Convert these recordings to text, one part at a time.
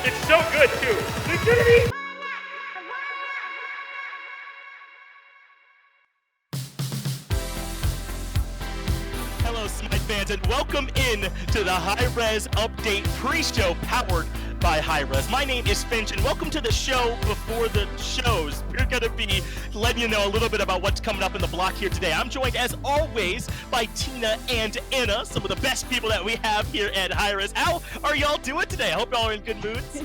It's so good, too. Security! Hello, Smite fans, and welcome in to the Hi-Rez Update pre-show powered by Hi-Rez. My name is Finch, and welcome to the show before the shows. We're going to be letting you know a little bit about what's coming up in the block here today. I'm joined, as always, by Tina and Anna, some of the best people that we have here at Hi-Rez. How are y'all doing today? I hope y'all are in good moods.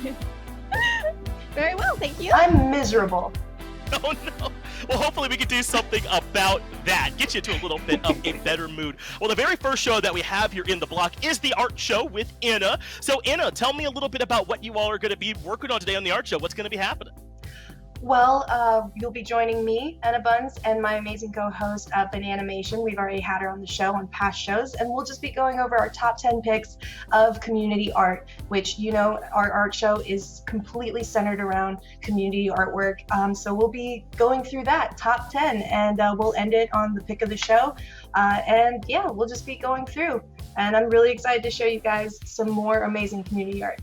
Very well, thank you. I'm miserable. Oh no. Well, hopefully we can do something about that. Get you to a little bit of a better mood. Well, the very first show that we have here in the block is the art show with Anna. So Anna, tell me a little bit about what you all are going to be working on today on the art show. What's going to be happening? Well, you'll be joining me, Enabuns, and my amazing co-host, Bananimation. We've already had her on the show on past shows, and we'll just be going over our top 10 picks of community art, which, you know, our art show is completely centered around community artwork. So we'll be going through that top 10, and we'll end it on the pick of the show. And yeah, we'll just be going through. And I'm really excited to show you guys some more amazing community art.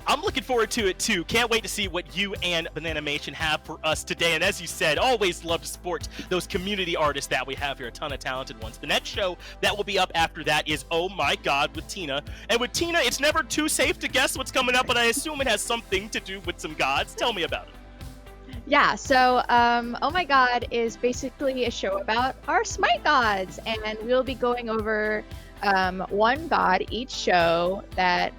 I'm looking forward to it too. Can't wait to see what you and Bananimation have for us today. And as you said, always love to support those community artists that we have here, a ton of talented ones. The next show that will be up after that is Oh My God with Tina. And with Tina, it's never too safe to guess what's coming up, but I assume it has something to do with some gods. Tell me about it. Yeah, so Oh My God is basically a show about our Smite gods, and we'll be going over one god each show that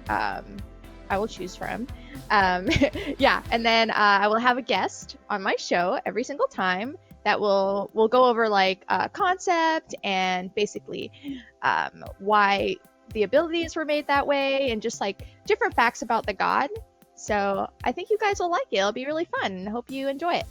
I will choose from. Yeah, and then I will have a guest on my show every single time that we'll go over like concept and basically why the abilities were made that way and just like different facts about the god. So I think you guys will like it. It'll be really fun. I hope you enjoy it.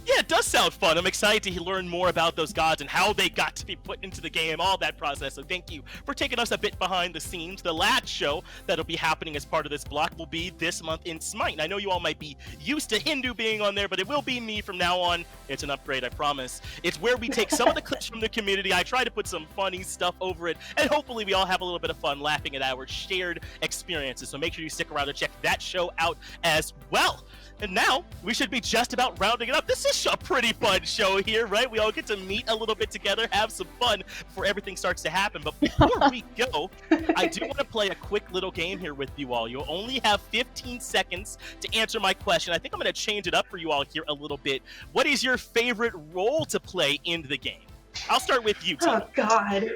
Yeah, it does sound fun. I'm excited to learn more about those gods and how they got to be put into the game, all that process. So thank you for taking us a bit behind the scenes. The last show that'll be happening as part of this block will be this month in Smite. And I know you all might be used to Hindu being on there, but it will be me from now on. It's an upgrade, I promise. It's where we take some of the clips from the community. I try to put some funny stuff over it, and hopefully we all have a little bit of fun laughing at our shared experiences. So make sure you stick around to check that show out as well. And now, we should be just about rounding it up. This is a pretty fun show here, right? We all get to meet a little bit together, have some fun before everything starts to happen. But before we go, I do want to play a quick little game here with you all. You'll only have 15 seconds to answer my question. I think I'm going to change it up for you all here a little bit. What is your favorite role to play in the game? I'll start with you, Tina. Oh, God.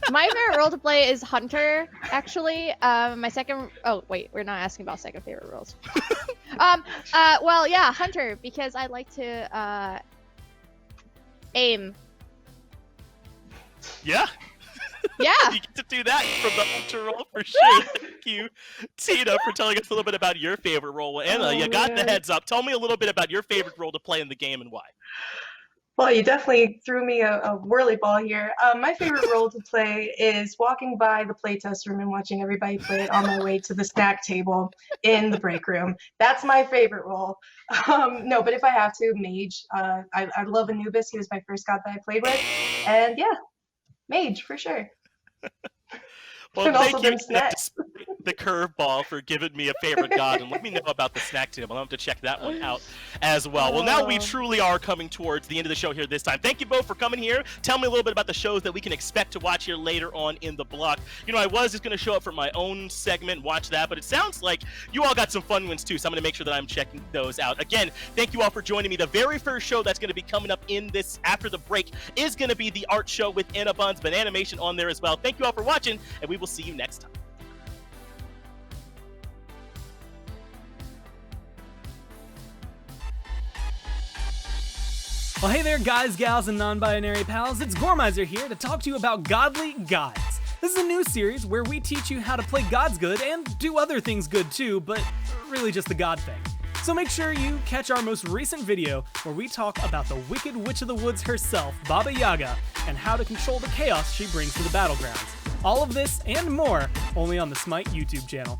My favorite role to play is Hunter, actually. My second... Oh, wait, we're not asking about second favorite roles. Well, yeah, Hunter, because I like to, aim. Yeah. Yeah. You get to do that from the Hunter role for sure. Thank you, Tina, for telling us a little bit about your favorite role. Anna, you got the heads up. Tell me a little bit about your favorite role to play in the game and why. Well, you definitely threw me a whirly ball here. My favorite role to play is walking by the playtest room and watching everybody play it on my way to the snack table in the break room. That's my favorite role. No, but if I have to, Mage. I love Anubis. He was my first god that I played with. And yeah, Mage for sure. Well, And thank also you, them snacks. the curveball, for giving me a favorite god, and let me know about the snack table. I'll have to check that one out as well. Well, now we truly are coming towards the end of the show here this time. Thank you both for coming here. Tell me a little bit about the shows that we can expect to watch here later on in the block. You know, I was just going to show up for my own segment, watch that, but it sounds like you all got some fun ones too, so I'm going to make sure that I'm checking those out. Again, thank you all for joining me. The very first show that's going to be coming up in this after the break is going to be the art show with Enabuns, Bananimation on there as well. Thank you all for watching, and we will see you next time. Well, hey there, guys, gals, and non-binary pals. It's Gormizer here to talk to you about Godly Gods. This is a new series where we teach you how to play gods good and do other things good too, but really just the god thing. So make sure you catch our most recent video where we talk about the Wicked Witch of the Woods herself, Baba Yaga, and how to control the chaos she brings to the battlegrounds. All of this and more only on the Smite YouTube channel.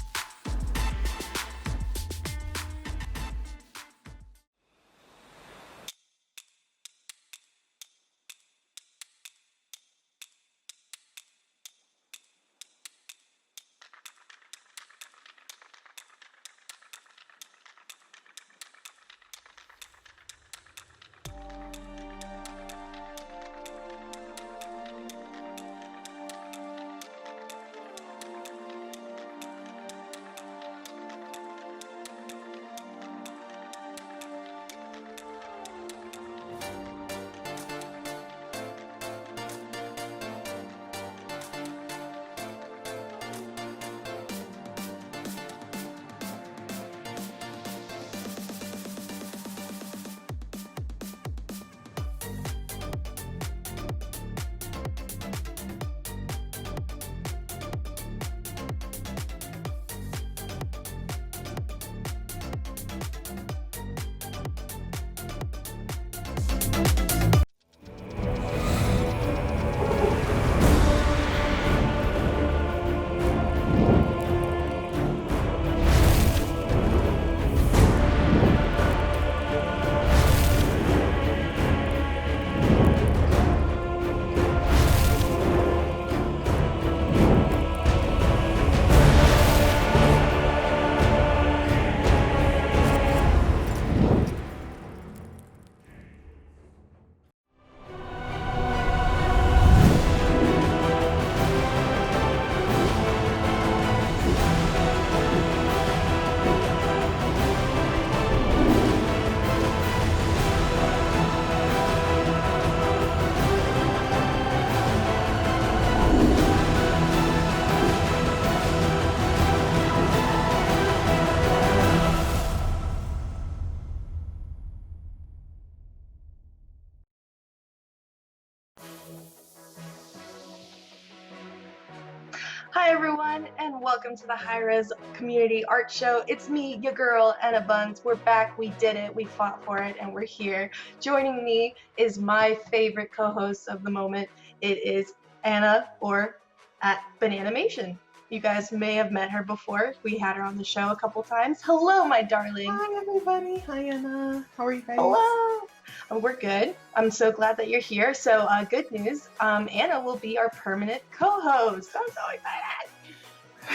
Hi everyone, and welcome to the Hi-Rez Community Art Show. It's me, your girl, Enabuns. We're back, we did it, we fought for it, and we're here. Joining me is my favorite co-host of the moment. It is Anna, or at Bananimation. You guys may have met her before. We had her on the show a couple times. Hello, my darling. Hi everybody. Hi Anna. How are you guys? Hello. We're good. I'm so glad that you're here. So good news. Anna will be our permanent co-host. I'm so excited.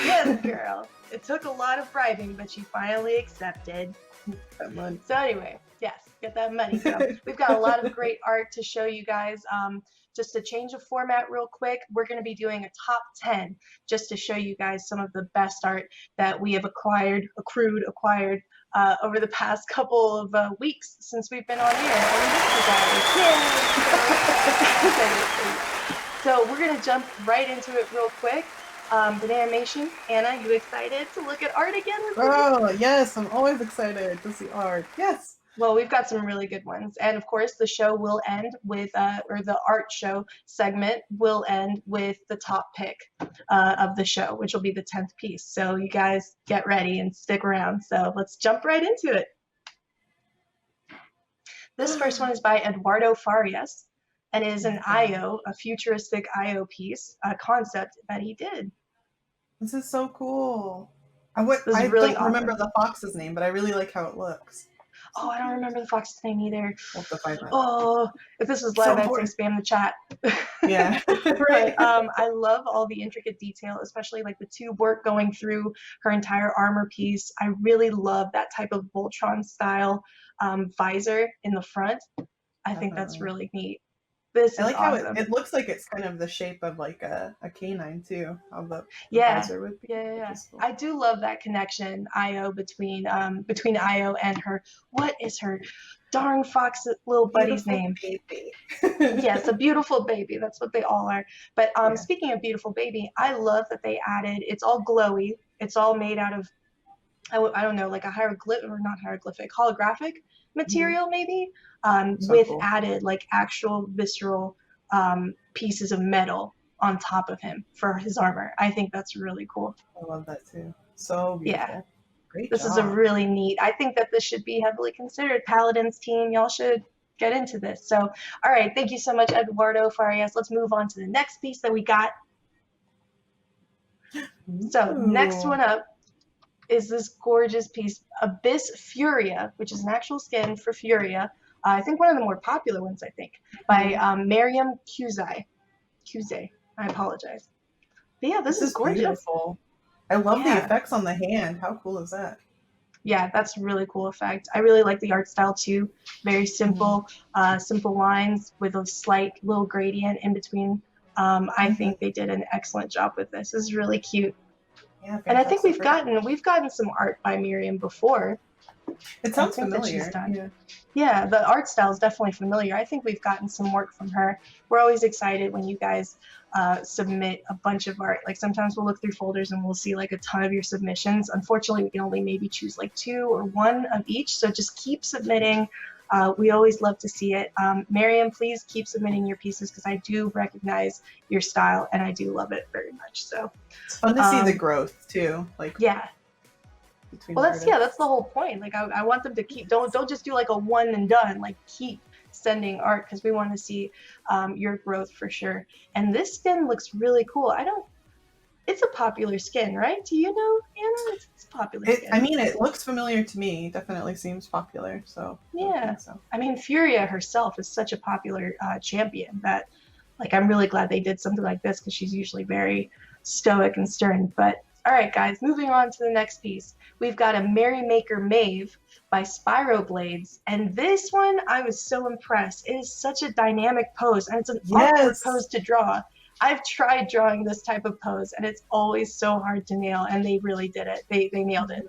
Yes, girl. It took a lot of bribing, but she finally accepted. That money. So anyway, yes, get that money. So we've got a lot of great art to show you guys. Just to change the format real quick, we're going to be doing a top 10 just to show you guys some of the best art that we have acquired over the past couple of weeks since we've been on air. So we're going to jump right into it real quick. Bananimation, Anna, you excited to look at art again with me? Oh, yes. I'm always excited to see art. Yes. Well, we've got some really good ones. And of course, the show will end with, or the art show segment will end with the top pick of the show, which will be the 10th piece. So you guys get ready and stick around. So let's jump right into it. This first one is by Eduardo Farias and is an IO, a futuristic IO piece, a concept that he did. This is so cool. I really don't awesome. remember the fox's name, but I really like how it looks. Oh, I don't remember the fox's name either. We'll have to find that. Oh, if this was live, I'd say spam the chat. Yeah. Right. I love all the intricate detail, especially like the tube work going through her entire armor piece. I really love that type of Voltron style visor in the front. I think that's really neat. This I is like how awesome. it looks like it's kind of the shape of like a canine too. How the Yeah. visor would be. Yeah. Cool. I do love that connection, IO, between IO and her. What is her darn fox little buddy's name? Baby. Yes, a beautiful baby. That's what they all are. But Yeah. Speaking of beautiful baby, I love that they added, it's all glowy. It's all made out of, I don't know, like a hieroglyphic, or not hieroglyphic, holographic material maybe, with cool. added like actual visceral pieces of metal on top of him for his armor. I think that's really cool. I love that too. So beautiful. Yeah. Great This job. is a really neat, I think that this should be heavily considered. Paladins team, y'all should get into this. So, all right, thank you so much, Eduardo Farias. Let's move on to the next piece that we got. So, next one up is this gorgeous piece, Abyss Furia, which is an actual skin for Furia. I think one of the more popular ones, I think, by Miriam Kuzai. I apologize. But yeah, this is gorgeous. Beautiful. I love the effects on the hand. How cool is that? Yeah, that's a really cool effect. I really like the art style too. Very simple, simple lines with a slight little gradient in between. I think they did an excellent job with this. This is really cute. Yeah, and I think we've gotten some art by Miriam before. It sounds familiar. Yeah, the art style is definitely familiar. I think we've gotten some work from her. We're always excited when you guys submit a bunch of art. Like sometimes we'll look through folders and we'll see like a ton of your submissions. Unfortunately, we can only maybe choose like 2 or 1 of each. So just keep submitting. We always love to see it. Miriam, please keep submitting your pieces because I do recognize your style and I do love it very much. So it's fun to see the growth too. Like yeah. Well, that's the whole point. Like I want them to keep, don't just do like a one and done. Like keep sending art because we want to see your growth for sure. And this skin looks really cool. It's a popular skin, right? Do you know, Anna? It's a popular skin. I mean, it looks familiar to me. Definitely seems popular. So yeah. I mean, Furia herself is such a popular champion that, like, I'm really glad they did something like this because she's usually very stoic and stern. But all right, guys, moving on to the next piece. We've got a Merrymaker Maeve by Spyro Blades. And this one, I was so impressed. It is such a dynamic pose, and it's an awkward pose to draw. I've tried drawing this type of pose, and it's always so hard to nail, and they really did it. They nailed it.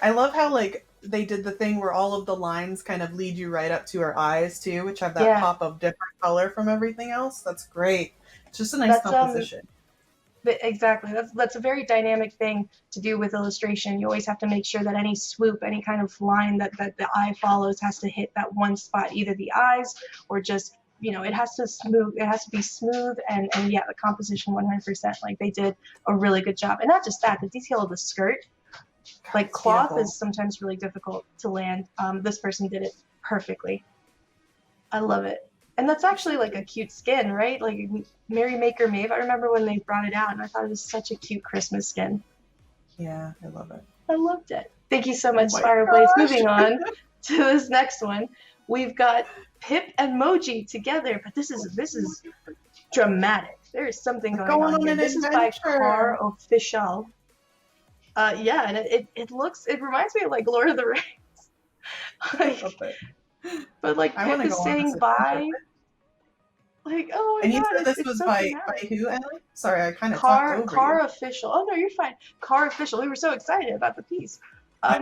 I love how, like, they did the thing where all of the lines kind of lead you right up to her eyes, too, which have that pop of different color from everything else. That's great. It's just a nice composition. Exactly. That's a very dynamic thing to do with illustration. You always have to make sure that any swoop, any kind of line that the eye follows has to hit that one spot, either the eyes or just it has to be smooth, and yeah, the composition 100%. Like, they did a really good job. And not just that, the detail of the skirt, like cloth beautiful. is sometimes really difficult to land. This person did it perfectly. I love it. And that's actually like a cute skin, right? Like Merry Maker Maeve. I remember when they brought it out, and I thought it was such a cute Christmas skin. Yeah, I love it. I loved it. Thank you so much, my Fireblades. gosh. Moving on to this next one, we've got Pip and Moji together, but this is dramatic. There is something going on here. an This is by adventure. Car Official. Yeah, and it reminds me of like Lord of the Rings. I love it. But like I Pip wanna is go on saying this bye. adventure. Like, oh my And you god, said this it's was so by dramatic. who, Emily? Sorry, I kind of talked over Car you. Official. Oh no, you're fine. Car Official. We were so excited about the piece.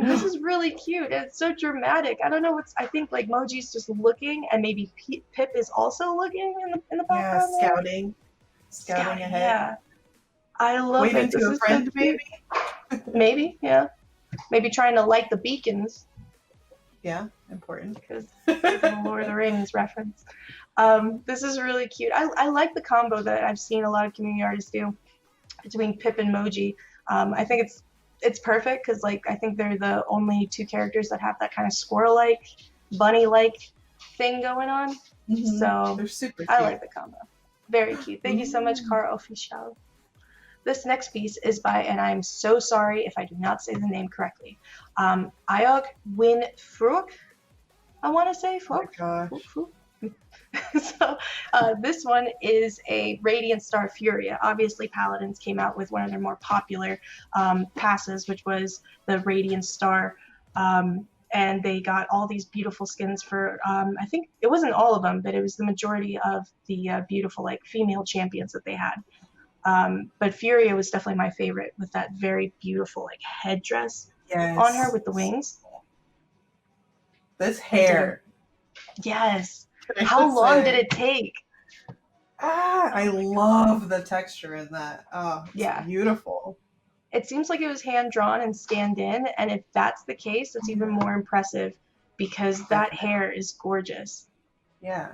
This is really cute. It's so dramatic. I don't know I think like Moji's just looking, and maybe Pip is also looking in the Yeah, background. there. scouting ahead. Yeah, I love Waving it. This to a is so friend, cute. maybe. Maybe, yeah. Maybe trying to light the beacons, Yeah, important. because of the Lord of the Rings reference. This is really cute. I like the combo that I've seen a lot of community artists do between Pip and Moji. I think it's perfect, because like I think they're the only two characters that have that kind of squirrel-like, bunny-like thing going on. Mhm. So They're super cute. I like the combo. Very cute. Thank you so much, Car Official. This next piece is by, and I'm so sorry if I do not say the name correctly, Iog Win Fruk. I want to say Oh my Fruk. gosh. So this one is a Radiant Star Furia. Obviously, Paladins came out with one of their more popular passes, which was the Radiant Star. And they got all these beautiful skins for, I think it wasn't all of them, but it was the majority of the beautiful like female champions that they had. But Furia was definitely my favorite, with that very beautiful like headdress Yes. on her with the wings. This hair. Yes. I How should long say. did it take? I love the texture in that. Oh, it's Yeah. beautiful. It seems like it was hand drawn and scanned in, and if that's the case, it's even more impressive, because that hair is gorgeous. Yeah.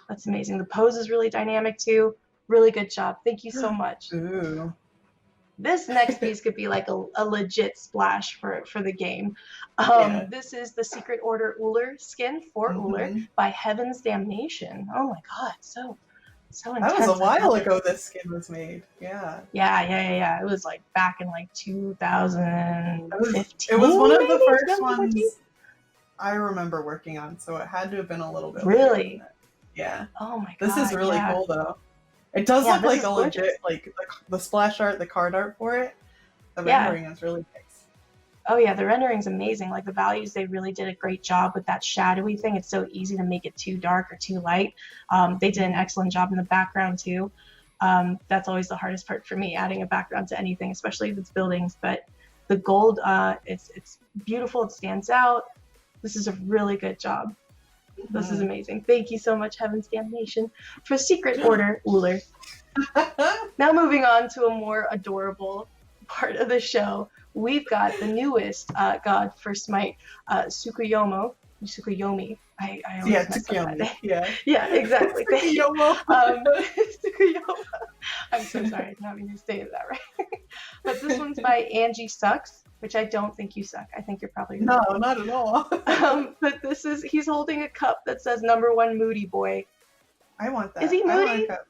That's amazing. The pose is really dynamic too. Really good job. Thank you so much. Ooh. This next piece could be like a legit splash for the game. Yeah. This is the Secret Order Uller skin for Uller by Heaven's Damnation. Oh my god, so intense. That was a while ago this skin was made. Yeah. Yeah. It was like back in like 2015. It was one of the maybe? first 2014? ones I remember working on, so it had to have been a little bit. Really? later than that. Yeah. Oh my god. This is really yeah. cool though. It does Yeah, look this like is a gorgeous. legit, like the splash art, the card art for it. The Yeah. rendering is really nice. Oh yeah, the rendering's amazing. Like the values, they really did a great job with that shadowy thing. It's so easy to make it too dark or too light. They did an excellent job in the background too. That's always the hardest part for me, adding a background to anything, especially if it's buildings. But the gold, it's beautiful. It stands out. This is a really good job. This is amazing. Thank you so much, Heaven's Damnation, for Secret Order Uller. Now moving on to a more adorable part of the show, we've got the newest god for Smite, Tsukuyomi. I always mess up that name. Yeah. Yeah, exactly. Tsukuyomi. Tsukuyomi. I'm so sorry, I did not mean to say that right. But this one's by Angie Sucks, which I don't think you suck. I think you're probably No, not at all. But he's holding a cup that says #1 Moody Boy. I want that. Is he I want moody? a cup.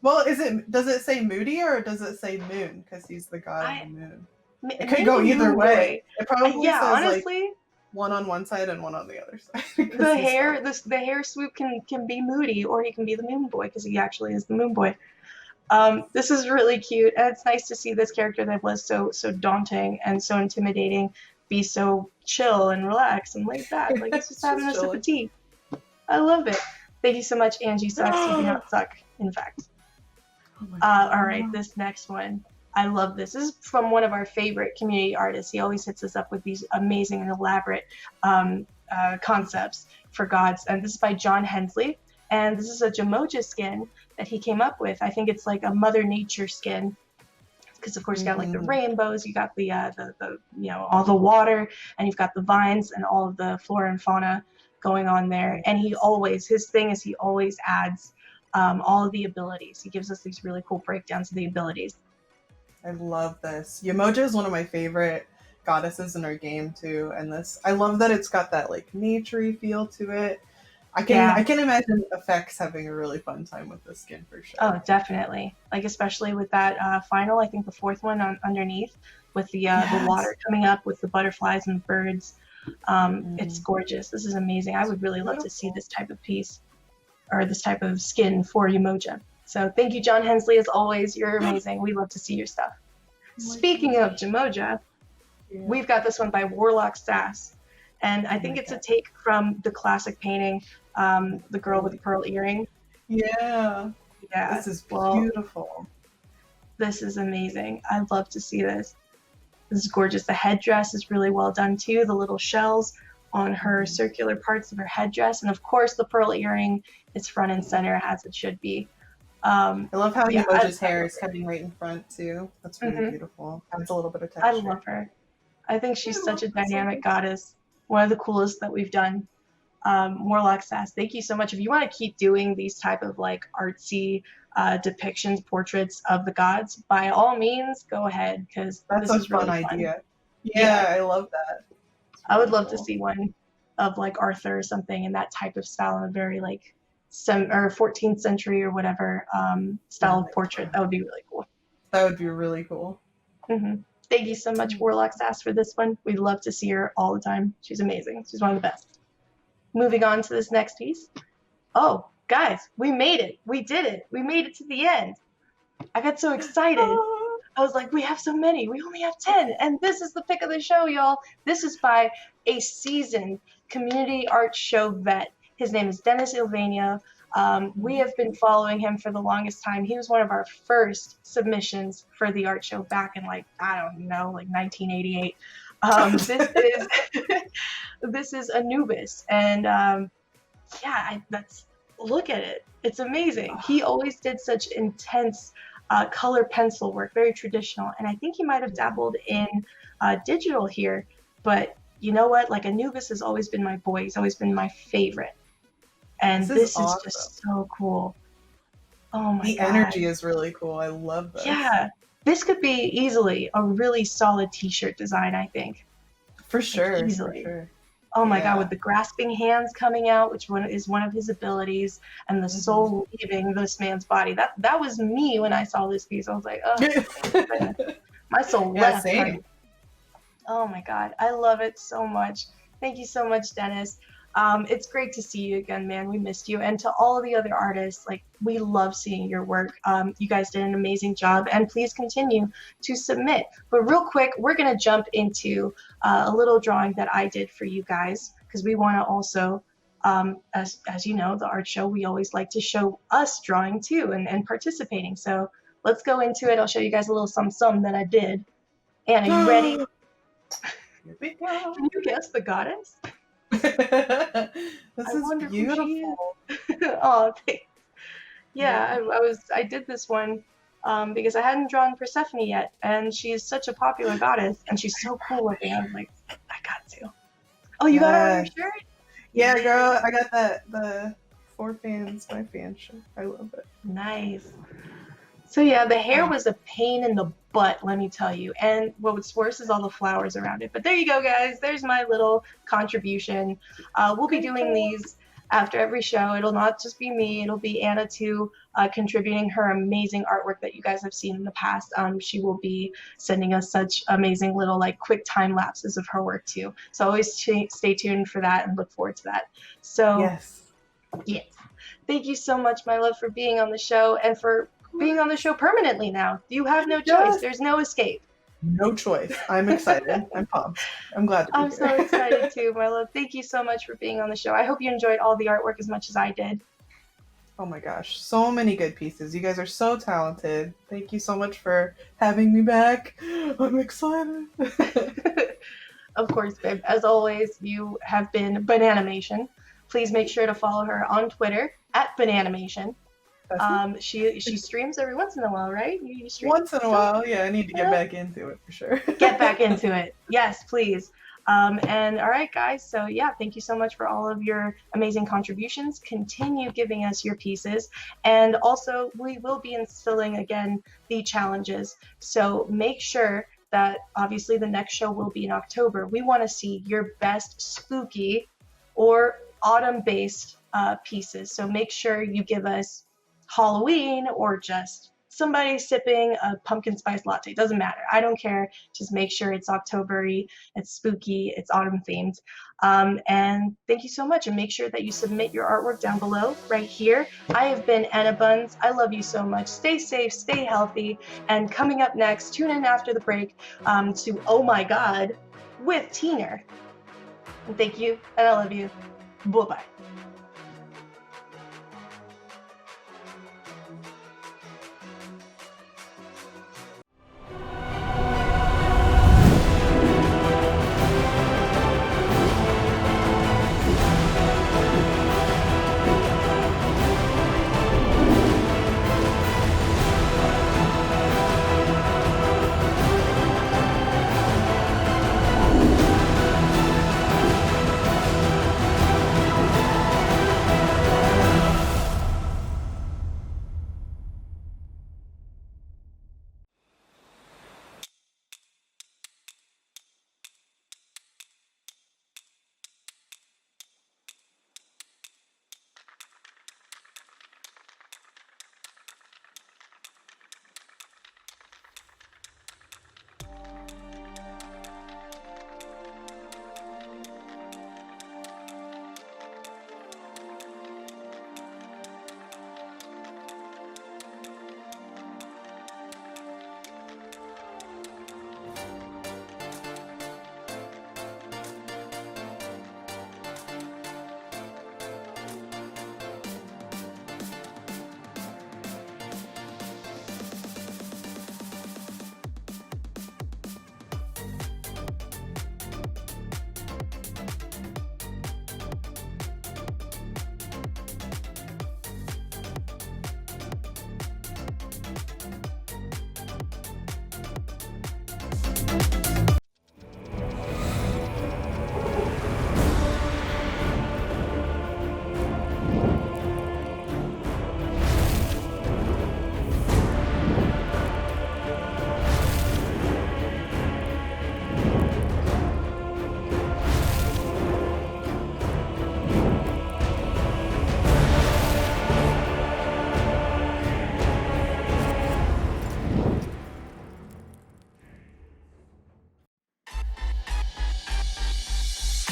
Well, does it say moody or does it say moon? Because he's the god of the moon. It could go either way. It probably Yeah, says honestly, like one on one side and one on the other side. the hair swoop can be Moody, or he can be the Moon Boy, because he actually is the Moon Boy. This is really cute, and it's nice to see this character that was so daunting and so intimidating be so chill and relaxed and laid back, like he's just having a sip of tea. I love it. Thank you so much, Angie Sucks. You do not suck, in fact. All right, this next one. I love this. This is from one of our favorite community artists. He always hits us up with these amazing and elaborate concepts for gods. And this is by John Hensley. And this is a Jamoja skin that he came up with. I think it's like a Mother Nature skin. Because of course you got like the rainbows, you got the all the water, and you've got the vines and all of the flora and fauna going on there. And his thing is he always adds all of the abilities. He gives us these really cool breakdowns of the abilities. I love this. Yemoja is one of my favorite goddesses in our game too, and I love that it's got that like naturey feel to it. I can imagine Effects having a really fun time with this skin for sure. Oh, definitely. Like especially with that final, I think the fourth one underneath with the water coming up with the butterflies and birds. It's gorgeous. This is amazing. I would really love to see this type of piece or this type of skin for Yemoja. So thank you, John Hensley, as always. You're amazing. We love to see your stuff. Speaking of Yemoja, we've got this one by Warlock Sass. And I think it's a take from the classic painting, The Girl with the Pearl Earring. Yeah. This is beautiful. This is amazing. I love to see this. This is gorgeous. The headdress is really well done too. The little shells on her circular parts of her headdress. And of course, the pearl earring is front and center as it should be. I love how Yemoja's hair is coming right in front too. That's really beautiful. Adds a little bit of texture. I love her. I think she's such a dynamic goddess. One of the coolest that we've done. Warlock Sass, thank you so much. If you want to keep doing these type of like artsy depictions, portraits of the gods, by all means, go ahead, because this is a fun idea. Yeah, I love that. I would love to see one of like Arthur or something in that type of style, in a very like 14th century or whatever style of portrait. That would be really cool. That would be really cool. Thank you so much, Warlock Sass, for this one. We love to see her all the time. She's amazing. She's one of the best. Moving on to this next piece. Oh, guys, we made it. We did it. We made it to the end. I got so excited. I was like, we have so many. We only have 10. And this is the pick of the show, y'all. This is by a seasoned community art show vet. His name is Dennis Ilvania. We have been following him for the longest time. He was one of our first submissions for the art show back in like, I don't know, like 1988. This is Anubis. And look at it. It's amazing. He always did such intense color pencil work, very traditional. And I think he might have dabbled in digital here. But you know what? Like Anubis has always been my boy. He's always been my favorite. And this is awesome. Just so cool. Oh my God. The energy is really cool. I love this. Yeah. This could be easily a really solid t-shirt design, I think. For sure. Easily. For sure. Oh my God, with the grasping hands coming out, which is one of his abilities, and the soul leaving this man's body. That was me when I saw this piece. I was like, oh, my soul left. Same. Oh my God, I love it so much. Thank you so much, Dennis. It's great to see you again, man. We missed you. And to all the other artists, like, we love seeing your work. You guys did an amazing job, and please continue to submit. But real quick, we're going to jump into a little drawing that I did for you guys, because we want to also, as you know, the art show, we always like to show us drawing too and participating. So let's go into it. I'll show you guys a little some that I did. And are you ready? Here we go. Can you guess the goddess? This is beautiful. Oh, thanks. Yeah, I did this one because I hadn't drawn Persephone yet, and she is such a popular goddess, and she's so cool looking. I was like, I got to. Oh, you got her on your shirt? Yeah, girl, I got the 4 fans by Finch. I love it. Nice. So yeah, the hair was a pain in the butt, let me tell you. And what's worse is all the flowers around it. But there you go, guys. There's my little contribution. We'll be doing these after every show. It'll not just be me. It'll be Anna, too, contributing her amazing artwork that you guys have seen in the past. She will be sending us such amazing little, like, quick time lapses of her work, too. So always stay tuned for that and look forward to that. So, yes. Thank you so much, my love, for being on the show and for being on the show permanently now. You have no choice. There's no escape. No choice. I'm excited. I'm pumped. I'm glad to be here. I'm so excited too, my love. Thank you so much for being on the show. I hope you enjoyed all the artwork as much as I did. Oh my gosh. So many good pieces. You guys are so talented. Thank you so much for having me back. I'm excited. Of course, babe. As always, you have been Bananimation. Please make sure to follow her on Twitter at Bananimation. She streams every once in a while, right? You stream once in a while, yeah. I need to get back into it for sure. Get back into it. Yes, please. And all right, guys. So yeah, thank you so much for all of your amazing contributions. Continue giving us your pieces. And also, we will be instilling again the challenges. So make sure that obviously the next show will be in October. We want to see your best spooky or autumn-based pieces. So make sure you give us Halloween or just somebody sipping a pumpkin spice latte. Doesn't matter. I don't care. Just make sure it's October-y, it's spooky, it's autumn themed. And thank you so much. And make sure that you submit your artwork down below right here. I have been Enabuns. I love you so much. Stay safe, stay healthy. And coming up next, tune in after the break to Oh My God with Tina. And thank you, and I love you. Bye-bye.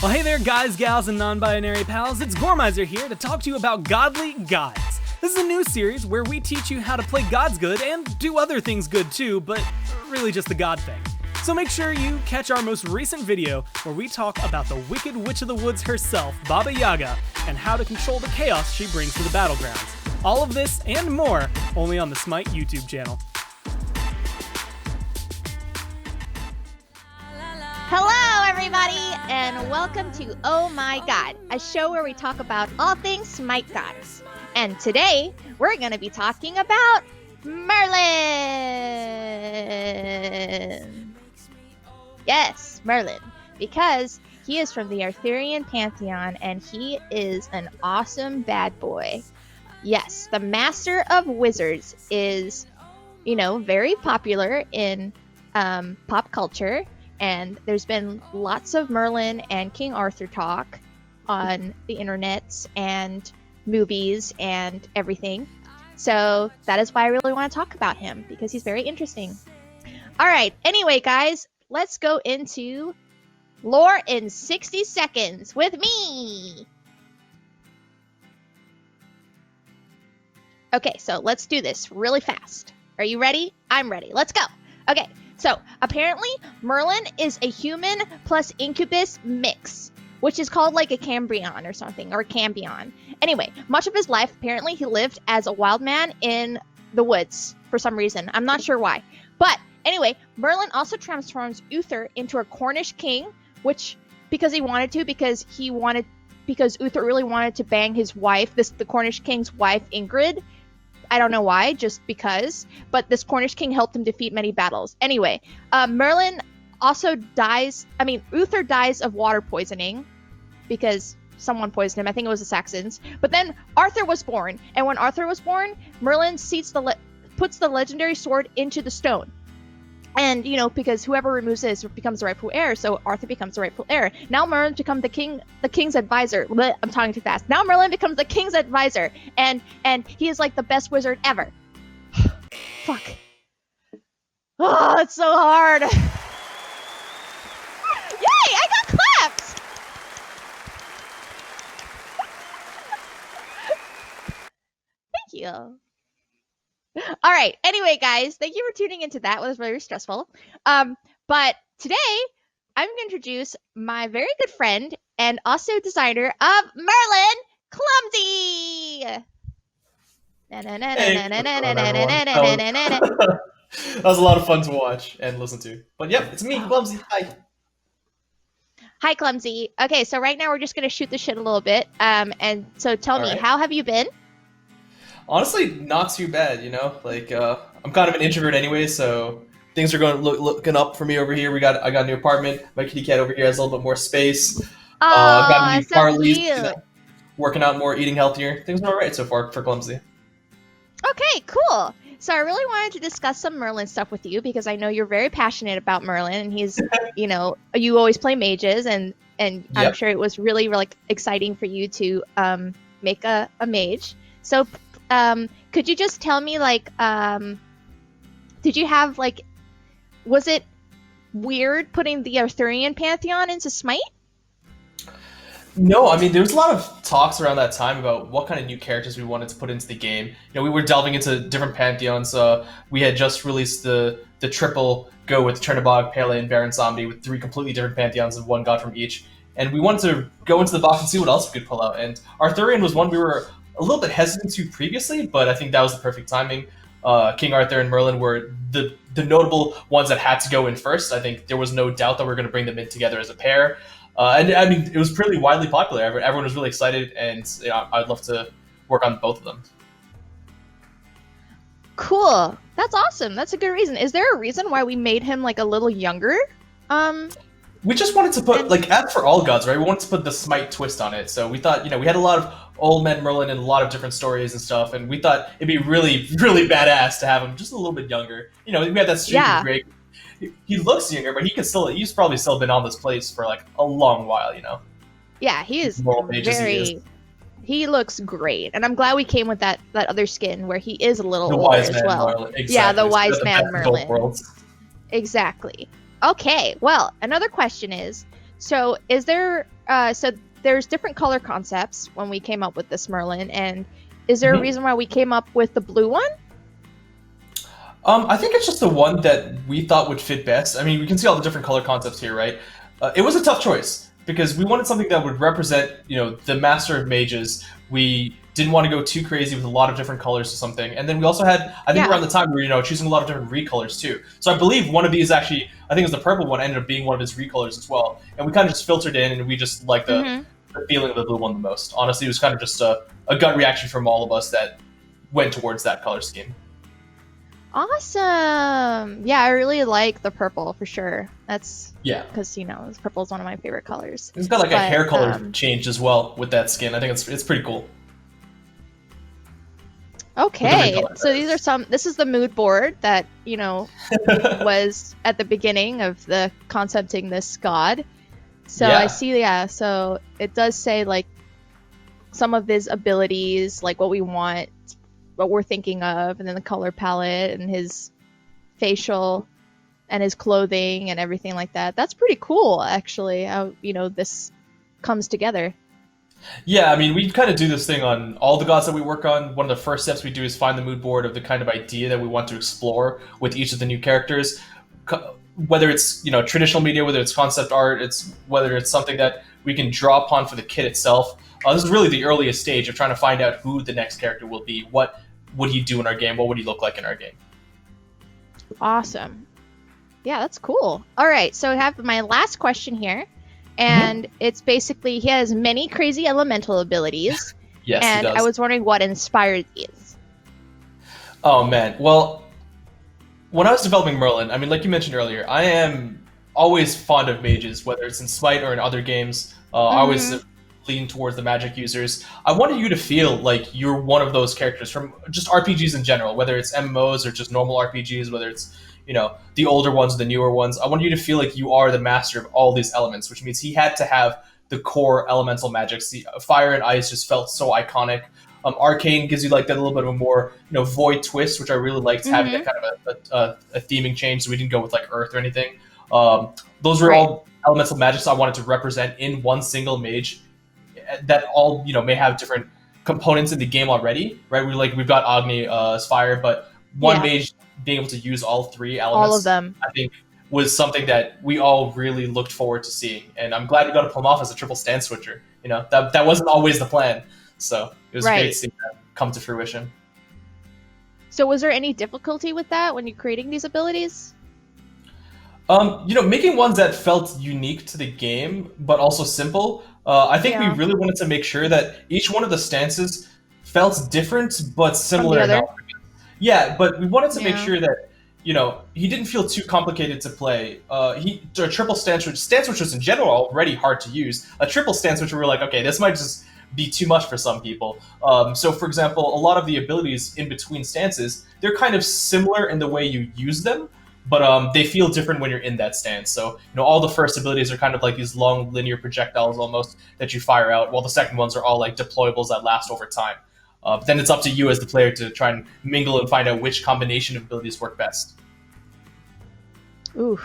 Well, hey there, guys, gals, and non-binary pals. It's Gormizer here to talk to you about Godly Gods. This is a new series where we teach you how to play gods good and do other things good too, but really just the god thing. So make sure you catch our most recent video where we talk about the Wicked Witch of the Woods herself, Baba Yaga, and how to control the chaos she brings to the battlegrounds. All of this and more only on the Smite YouTube channel. Hello, everybody, and welcome to Oh My God, a show where we talk about all things Smite gods. And today, we're going to be talking about Merlin. Yes, Merlin, because he is from the Arthurian pantheon, and he is an awesome bad boy. Yes, the Master of Wizards is, very popular in pop culture. And there's been lots of Merlin and King Arthur talk on the internets and movies and everything. So that is why I really want to talk about him, because he's very interesting. All right. Anyway, guys, let's go into lore in 60 seconds with me. Okay, so let's do this really fast. Are you ready? I'm ready. Let's go. Okay. So, apparently, Merlin is a human plus incubus mix, which is called like a Cambrion or something, or a Cambion. Anyway, much of his life, apparently, he lived as a wild man in the woods for some reason. I'm not sure why. But, anyway, Merlin also transforms Uther into a Cornish king, which, because he wanted to, because Uther really wanted to bang his wife, the Cornish king's wife, Ingrid. I don't know why, just because. But this Cornish king helped him defeat many battles. Anyway, Merlin also dies. I mean, Uther dies of water poisoning because someone poisoned him. I think it was the Saxons. But then Arthur was born, and when Arthur was born, Merlin puts the legendary sword into the stone. And, you know, because whoever removes this becomes the rightful heir, so Arthur becomes the rightful heir. Now Merlin becomes the king's advisor. Blech, I'm talking too fast. Now Merlin becomes the king's advisor, and he is like the best wizard ever. Fuck. Oh, it's so hard. Yay! I got claps. Thank you. All right. Anyway, guys, thank you for tuning into that. It was very stressful. But today I'm going to introduce my very good friend and also designer of Merlin, Clumsy. That was a lot of fun to watch and listen to. But yep, it's me, Clumsy. Hi. Hi, Clumsy. Okay, so right now we're just going to shoot the shit a little bit. And so tell me, how have you been? Honestly, not too bad, you know? Like, I'm kind of an introvert anyway, so things are going looking up for me over here. I got a new apartment. My kitty cat over here has a little bit more space. Got a new car lease, you know, working out more, eating healthier. Things are all right so far for Clumsy. Okay, cool. So I really wanted to discuss some Merlin stuff with you because I know you're very passionate about Merlin, and he's, you know, you always play mages, and I'm sure it was really, really exciting for you to make a mage. So could you just tell me, like, did you have, like, was it weird putting the Arthurian pantheon into Smite? No, I mean, there was a lot of talks around that time about what kind of new characters we wanted to put into the game. You know, we were delving into different pantheons. We had just released the triple go with Chernobog, Pele, and Baron Zombie with 3 completely different pantheons and 1 god from each. And we wanted to go into the box and see what else we could pull out. And Arthurian was one we were a little bit hesitant to previously, but I think that was the perfect timing. King Arthur and Merlin were the notable ones that had to go in first. I think there was no doubt that we were going to bring them in together as a pair. And I mean, it was pretty widely popular. Everyone was really excited, and you know, I'd love to work on both of them. Cool. That's awesome. That's a good reason. Is there a reason why we made him like a little younger? We just wanted to put, like, as for all gods, right? We wanted to put the Smite twist on it. So we thought, you know, we had a lot of old man Merlin and a lot of different stories and stuff, and we thought it'd be really, really badass to have him just a little bit younger. You know, we had that streak of Greg. He looks younger, but he's probably still been on this place for like a long while, you know. Yeah, he is he looks great, and I'm glad we came with that other skin where he is a little older as well. Exactly. Yeah, the wise man Merlin. Exactly. Okay, well, another question is, so is there so there's different color concepts when we came up with this Merlin, and is there a reason why we came up with the blue one? I think it's just the one that we thought would fit best. I mean, we can see all the different color concepts here, right? It was a tough choice because we wanted something that would represent, you know, the master of mages. We didn't want to go too crazy with a lot of different colors or something. And then we also had, I think around the time we were, you know, choosing a lot of different recolors too. So I believe one of these actually, I think it was the purple one, ended up being one of his recolors as well. And we kind of just filtered in, and we just liked the feeling of the blue one the most. Honestly, it was kind of just a gut reaction from all of us that went towards that color scheme. Awesome. Yeah, I really like the purple for sure. That's because, you know, purple is one of my favorite colors. It's got like a hair color change as well with that skin. I think it's pretty cool. Okay, so this is the mood board that, you know, was at the beginning of the concepting this god. So I see, so it does say like some of his abilities, like what we want, what we're thinking of, and then the color palette and his facial and his clothing and everything like that. That's pretty cool, actually, how, you know, this comes together. Yeah, I mean, we kind of do this thing on all the gods that we work on. One of the first steps we do is find the mood board of the kind of idea that we want to explore with each of the new characters. Whether it's, you know, traditional media, whether it's concept art, whether it's something that we can draw upon for the kit itself. This is really the earliest stage of trying to find out who the next character will be. What would he do in our game? What would he look like in our game? Awesome. Yeah, that's cool. All right, so I have my last question here, and it's basically, he has many crazy elemental abilities. Yes, and he does. I was wondering what inspired these. Oh man, well, when I was developing Merlin, I mean, like you mentioned earlier, I am always fond of mages, whether it's in Smite or in other games. I always lean towards the magic users. I wanted you to feel like you're one of those characters from just RPGs in general, whether it's MMOs or just normal RPGs, whether it's, you know, the older ones or the newer ones. I want you to feel like you are the master of all these elements, which means he had to have the core elemental magics. The fire and ice just felt so iconic. Arcane gives you like that little bit of a more, you know, void twist, which I really liked, having that kind of a theming change, so we didn't go with like earth or anything. Those were all elemental magics I wanted to represent in one single mage that all, you know, may have different components in the game already, right? We've got Agni as fire, but one mage being able to use all three elements, all of them, I think was something that we all really looked forward to seeing. And I'm glad we got to pull him off as a triple stance switcher. You know, that wasn't always the plan. So it was great to see that come to fruition. So was there any difficulty with that when you're creating these abilities? You know, making ones that felt unique to the game, but also simple. I think we really wanted to make sure that each one of the stances felt different, but similar enough. Yeah, but we wanted to make sure that, you know, he didn't feel too complicated to play. A triple stance switchers in general are already hard to use. A triple stance switcher, we're like, okay, this might just be too much for some people. So, for example, a lot of the abilities in between stances, they're kind of similar in the way you use them, but they feel different when you're in that stance. So, you know, all the first abilities are kind of like these long linear projectiles almost that you fire out, while the second ones are all like deployables that last over time. Then it's up to you as the player to try and mingle and find out which combination of abilities work best. Ooh,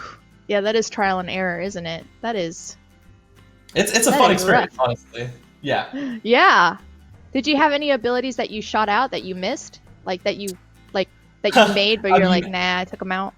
yeah, that is trial and error, isn't it? It's a fun experience, honestly. Yeah. Yeah. Did you have any abilities that you shot out that you missed, that you made, but you're like, nah, I took them out?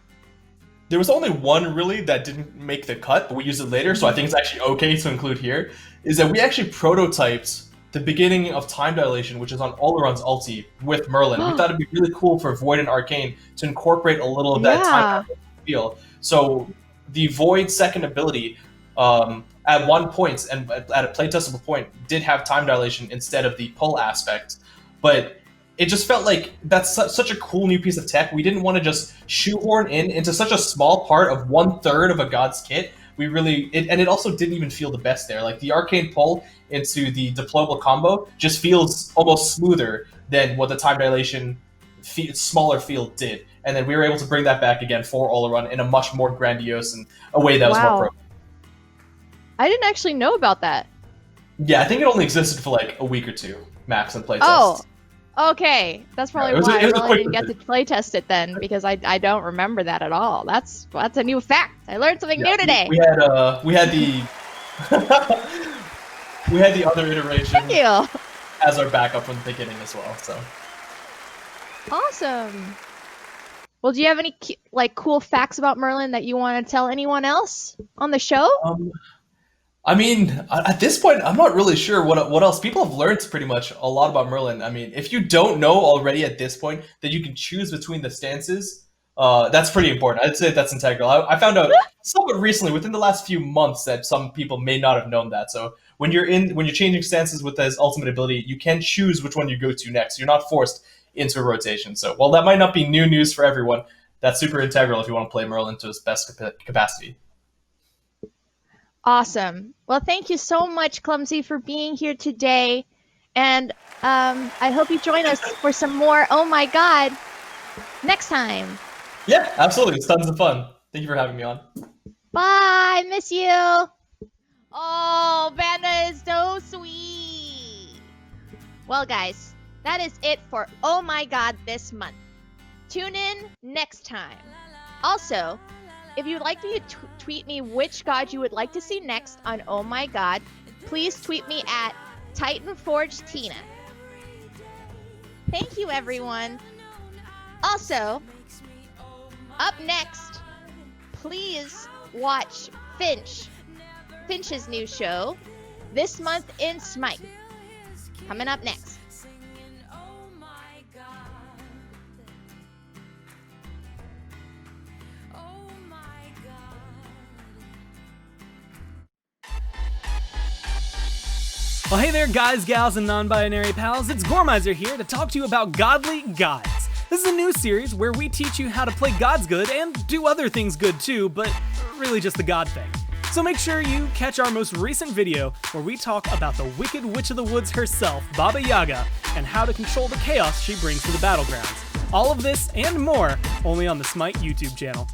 There was only one really that didn't make the cut, but we used it later, so I think it's actually okay to include here. Is that we actually prototyped the beginning of Time Dilation, which is on Oleron's ulti with Merlin. We thought it'd be really cool for Void and Arcane to incorporate a little of that time feel. So the Void second ability, at one point, and at a playtestable point, did have Time Dilation instead of the pull aspect. But it just felt like that's such a cool new piece of tech. We didn't want to just shoehorn into such a small part of 1/3 of a God's kit. It also didn't even feel the best there. Like the Arcane pull into the deployable combo just feels almost smoother than what the Time Dilation smaller field did. And then we were able to bring that back again for Oleron in a much more grandiose and a way that was more pro. I didn't actually know about that. Yeah, I think it only existed for like a week or two max in playtest. Oh, okay. That's probably why I didn't get to playtest it then, because I don't remember that at all. That's a new fact. I learned something new today. We had the we had the other iteration as our backup from the beginning as well. So awesome. Well, do you have any cool facts about Merlin that you want to tell anyone else on the show? I mean, at this point, I'm not really sure what else. People have learned pretty much a lot about Merlin. I mean, if you don't know already at this point that you can choose between the stances, that's pretty important. I'd say that's integral. I found out somewhat recently, within the last few months, that some people may not have known that. So when you're changing stances with his ultimate ability, you can choose which one you go to next. You're not forced into a rotation. So while that might not be new news for everyone, that's super integral if you want to play Merlin to his best capacity. Awesome. Well, thank you so much, Clumsy, for being here today. And I hope you join us for some more Oh My God next time. Yeah, absolutely. It's tons of fun. Thank you for having me on. Bye. Miss you. Oh, Panda is so sweet. Well, guys, that is it for Oh My God this month. Tune in next time. Also, if you'd like to tweet me which god you would like to see next on Oh My God, please tweet me at TitanForgeTina. Thank you, everyone. Also, up next, please watch Finch's new show, This Month in Smite. Coming up next. Well, hey there, guys, gals, and non-binary pals. It's Gormizer here to talk to you about Godly Gods. This is a new series where we teach you how to play gods good and do other things good too, but really just the god thing. So make sure you catch our most recent video where we talk about the Wicked Witch of the Woods herself, Baba Yaga, and how to control the chaos she brings to the battlegrounds. All of this and more only on the Smite YouTube channel.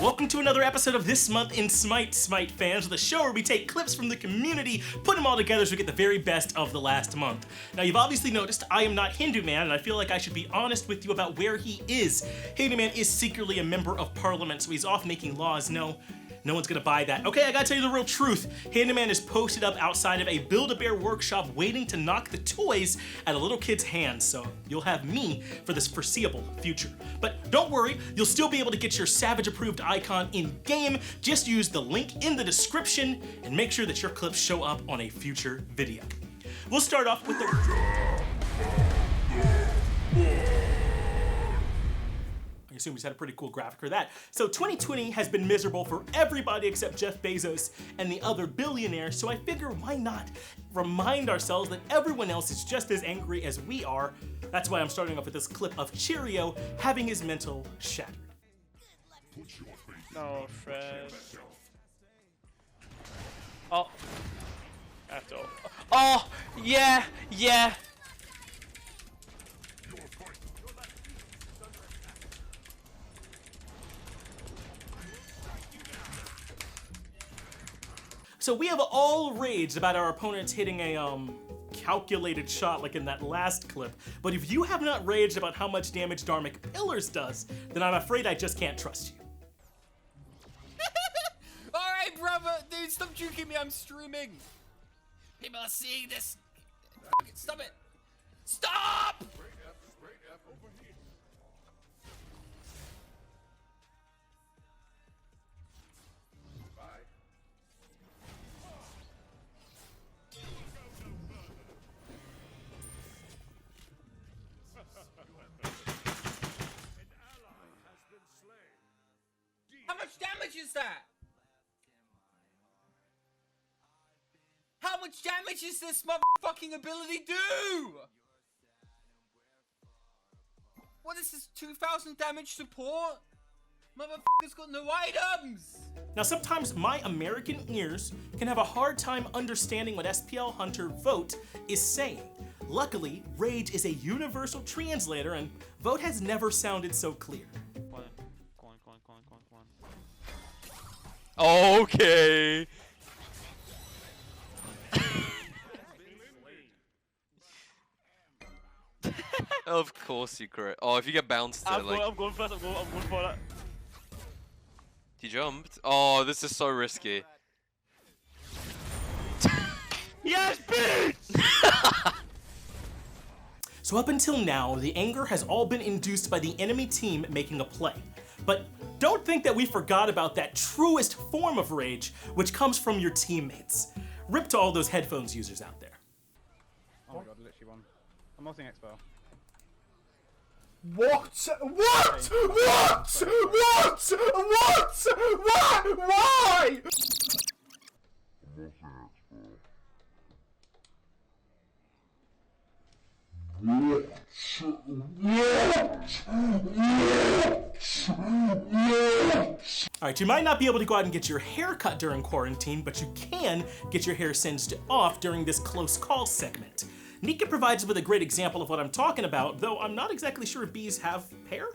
Welcome to another episode of This Month in Smite, Smite fans, the show where we take clips from the community, put them all together so we get the very best of the last month. Now, you've obviously noticed I am not Hindu Man, and I feel like I should be honest with you about where he is. Hindu Man is secretly a member of parliament, so he's off making laws. No one's gonna buy that. Okay, I gotta tell you the real truth. Handyman is posted up outside of a Build-A-Bear workshop waiting to knock the toys at a little kid's hands, so you'll have me for this foreseeable future. But don't worry, you'll still be able to get your Savage-approved icon in-game. Just use the link in the description and make sure that your clips show up on a future video. We'll start off with the... I assume we just had a pretty cool graphic for that. So 2020 has been miserable for everybody except Jeff Bezos and the other billionaires, so I figure why not remind ourselves that everyone else is just as angry as we are. That's why I'm starting off with this clip of Cheerio having his mental shattered. No, Fred. Oh. After all. Oh, yeah. So we have all raged about our opponents hitting a calculated shot like in that last clip, but if you have not raged about how much damage Dharmic Pillars does, then I'm afraid I just can't trust you. Alright, brother, dude, stop juking me, I'm streaming. People are seeing this. Fucking stop it. Stop! How much damage is that? How much damage is this motherfucking ability do? What is this, 2,000 damage support? Motherfucker's got no items! Now sometimes my American ears can have a hard time understanding what SPL Hunter Vote is saying. Luckily, Rage is a universal translator and Vote has never sounded so clear. Okay. Of course you correct. Oh, if you get bounced to I'm like... going first, I'm going for that. He jumped? Oh, this is so risky. Yes, bitch! So up until now, the anger has all been induced by the enemy team making a play. But don't think that we forgot about that truest form of rage, which comes from your teammates. Rip to all those headphones users out there. Oh my god, literally one. I'm ulting Expo. What? What? What? What? What? Why? Alright, you might not be able to go out and get your hair cut during quarantine, but you can get your hair singed off during this close call segment. Nika provides us with a great example of what I'm talking about, though I'm not exactly sure if bees have hair.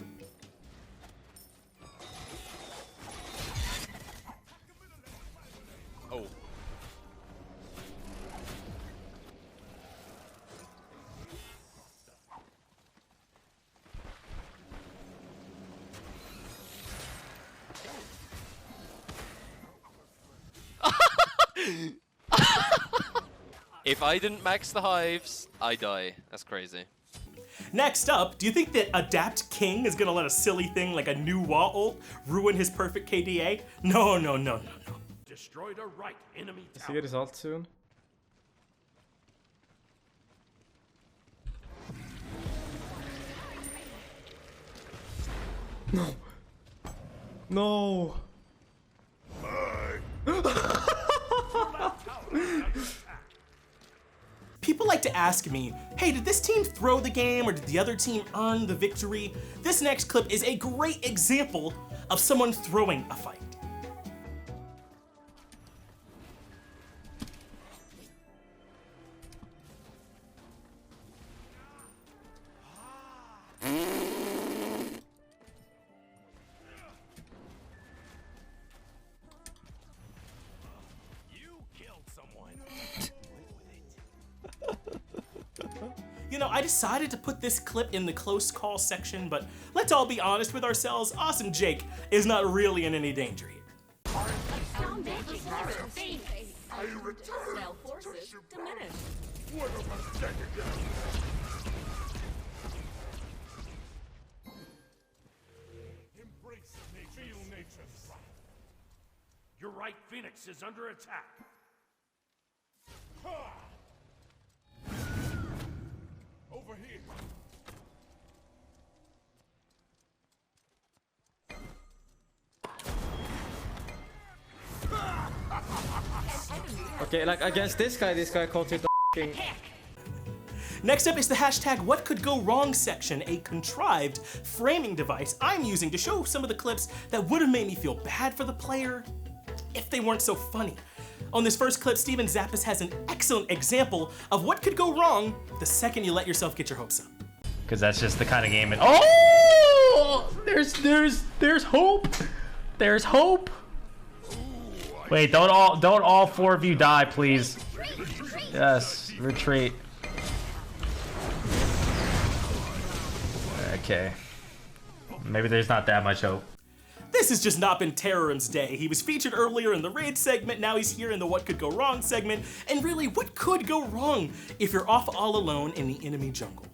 Oh. If I didn't max the hives, I die. That's crazy. Next up, do you think that Adapt King is gonna let a silly thing like a new Wa ult ruin his perfect KDA? No, no, no, no, no. Destroyed a right enemy Does he get his ult soon? No. No. People like to ask me, hey, did this team throw the game or did the other team earn the victory? This next clip is a great example of someone throwing a fight. You know, I decided to put this clip in the close call section, but let's all be honest with ourselves, Awesome Jake is not really in any danger here. Feel nature's right. Your right Phoenix is under attack. Over here. Okay, like against this guy called it the Next up is the hashtag What Could Go Wrong section, a contrived framing device I'm using to show some of the clips that would have made me feel bad for the player if they weren't so funny. On this first clip, Steven Zappis has an excellent example of what could go wrong the second you let yourself get your hopes up. Because that's just the kind of game. Oh, there's hope. There's hope. Wait, don't all four of you die, please. Yes, retreat. Okay. Maybe there's not that much hope. This has just not been Terrorum's day. He was featured earlier in the raid segment, now he's here in the What Could Go Wrong segment, and really, what could go wrong if you're off all alone in the enemy jungle?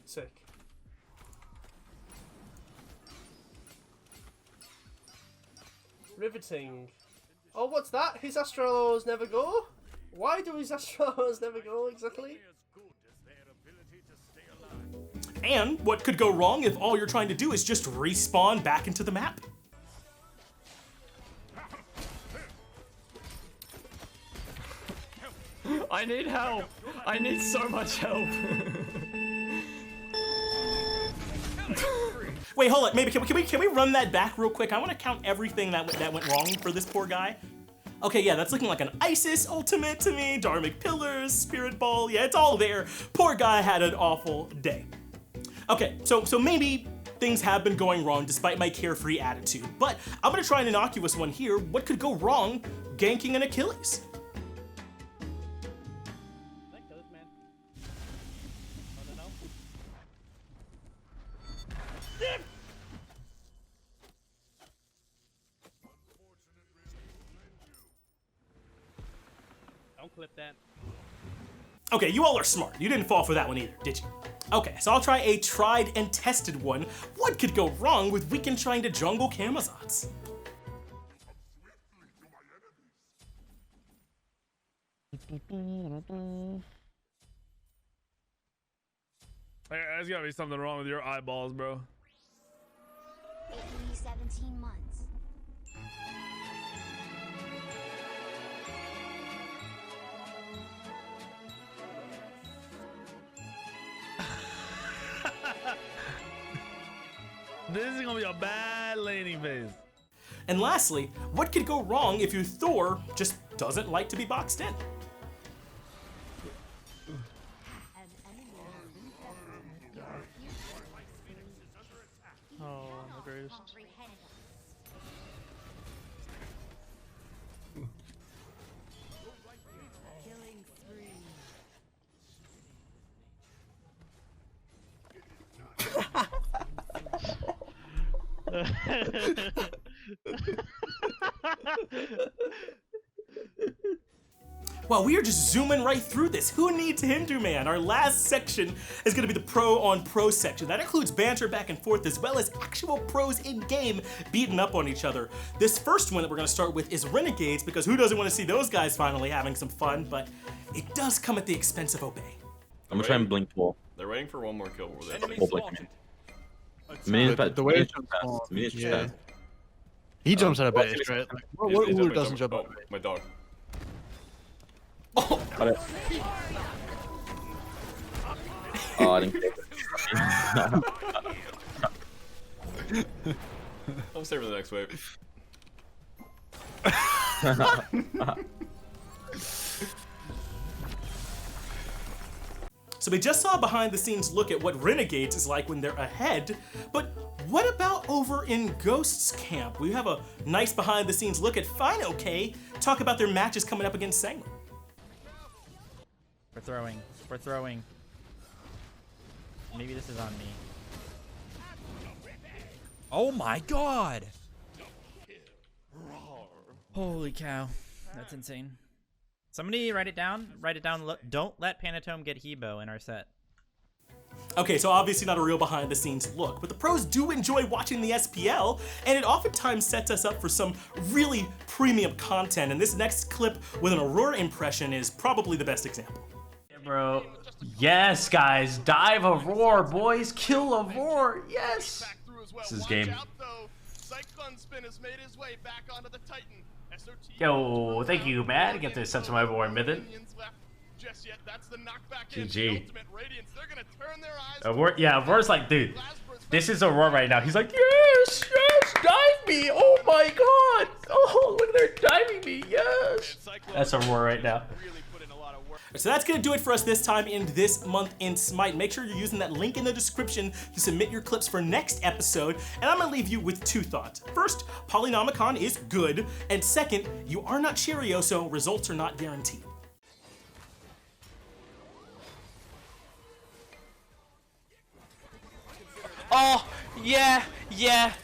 Sick. Riveting. Oh, what's that? His Astralos never go? Why do his Astralos never go exactly? And what could go wrong if all you're trying to do is just respawn back into the map? I need help. I need so much help. Wait, hold up. Maybe can we run that back real quick? I want to count everything that went wrong for this poor guy. Okay, yeah, that's looking like an Isis ultimate to me. Dharmic Pillars, Spirit Ball. Yeah, it's all there. Poor guy had an awful day. Okay, so maybe things have been going wrong despite my carefree attitude, but I'm gonna try an innocuous one here. What could go wrong ganking an Achilles? Don't clip that. Okay, you all are smart. You didn't fall for that one either, did you? Okay, so I'll try a tried and tested one. What could go wrong with Weekend trying to jungle Camazotz? There's gotta be something wrong with your eyeballs, bro. 17 months. This is gonna be a bad laning phase. And lastly, what could go wrong if your Thor just doesn't like to be boxed in? Oh, my greatest. Well, we are just zooming right through this. Who needs Hindu Man? Our last section is going to be the pro on pro section. That includes banter back and forth as well as actual pros in game beating up on each other. This first one that we're going to start with is Renegades, because who doesn't want to see those guys finally having some fun, but it does come at the expense of Obey. I'm gonna try and blink wall. They're waiting for one more kill. The way it jumps fast. Yeah. He jumps out of base, right? What Uru doesn't jump out? My dog. Oh! Got it. Oh, I didn't get it. I'll save for the next wave. So we just saw a behind the scenes look at what Renegades is like when they're ahead, but what about over in Ghost's camp? We have a nice behind the scenes look at Fine OK talk about their matches coming up against Sanguine. We're throwing. We're throwing. Maybe this is on me. Oh my god! Holy cow. That's insane. Somebody write it down. Write it down. Don't let Panatome get Hebo in our set. Okay, so obviously not a real behind the scenes look, but the pros do enjoy watching the SPL, and it oftentimes sets us up for some really premium content, and this next clip with an Aurora impression is probably the best example. Yeah, bro. Yes, guys. Dive Aurora, boys. Kill Aurora. Yes. This is game. Yo, thank you, man. Get this up to my boy, Mythen. GG. Aurora, yeah, Aurora's like, dude, this is Aurora right now. He's like, yes, yes, dive me. Oh my god. Oh, look, they're diving me. Yes. That's Aurora right now. So that's going to do it for us this time in this month in Smite. Make sure you're using that link in the description to submit your clips for next episode. And I'm going to leave you with two thoughts. First, Polynomicon is good. And second, you are not Cheerio, so results are not guaranteed. Oh, yeah, yeah.